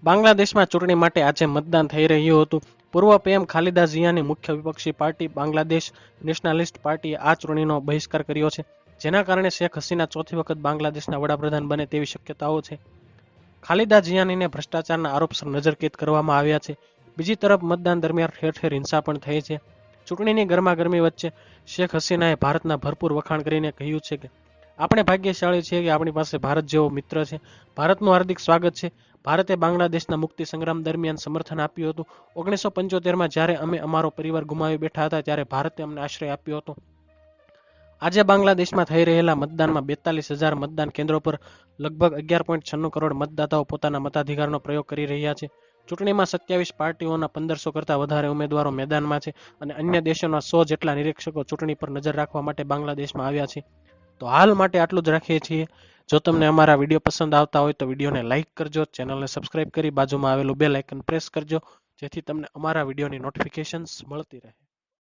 બાંગ્લાદેશમાં ચૂંટણી માટે આજે મતદાન થઈ રહ્યું હતું. પૂર્વ પીએમ ખાલિદા ઝિયાની મુખ્ય વિપક્ષી પાર્ટી બાંગ્લાદેશ નેશનાલિસ્ટ પાર્ટીએ આ ચૂંટણીનો બહિષ્કાર કર્યો છે, જેના કારણે શેખ હસીના ચોથી વખત બાંગ્લાદેશના વડાપ્રધાન બને તેવી શક્યતાઓ છે. ખાલિદા ઝિયાનીને ભ્રષ્ટાચારના આરોપસર નજરકેદ કરવામાં આવ્યા છે. બીજી તરફ મતદાન દરમિયાન ઠેર ઠેર હિંસા પણ થઈ છે. ચૂંટણીની ગરમાગરમી વચ્ચે શેખ હસીનાએ ભારતના ભરપૂર વખાણ કરીને કહ્યું છે કે આપણે ભાગ્યશાળી છીએ કે આપણી પાસે ભારત જેવો મિત્ર છે. ભારતનું હાર્દિક સ્વાગત છે. ભારતે બાંગ્લાદેશના મુક્તિ સંગ્રામ દરમિયાન સમર્થન આપ્યું હતું. 1975માં જ્યારે અમે અમારો પરિવાર ગુમાવી બેઠા હતા ત્યારે ભારતે અમને આશ્રય આપ્યો હતો. આજે બાંગ્લાદેશમાં થઈ રહેલા મતદાનમાં 42,000 મતદાન કેન્દ્રો પર લગભગ 11.96 કરોડ મતદાતાઓ પોતાના મતાધિકારનો પ્રયોગ કરી રહ્યા છે. ચૂંટણીમાં 27 પાર્ટીઓના 1500 કરતાં વધારે ઉમેદવારો મેદાનમાં છે અને અન્ય દેશોના 100 જેટલા નિરીક્ષકો ચૂંટણી પર નજર રાખવા માટે બાંગ્લાદેશમાં આવ્યા છે. તો હાલ માટે આટલું જ રાખીએ છીએ. જો તમને અમારા વિડીયો પસંદ આવતા હોય તો વિડીયોને લાઇક કરજો, ચેનલને સબસ્ક્રાઇબ કરી બાજુમાં આવેલું બેલ આઇકન પ્રેસ કરજો, જેથી તમને અમારા વિડીયોની નોટિફિકેશન્સ મળતી રહે.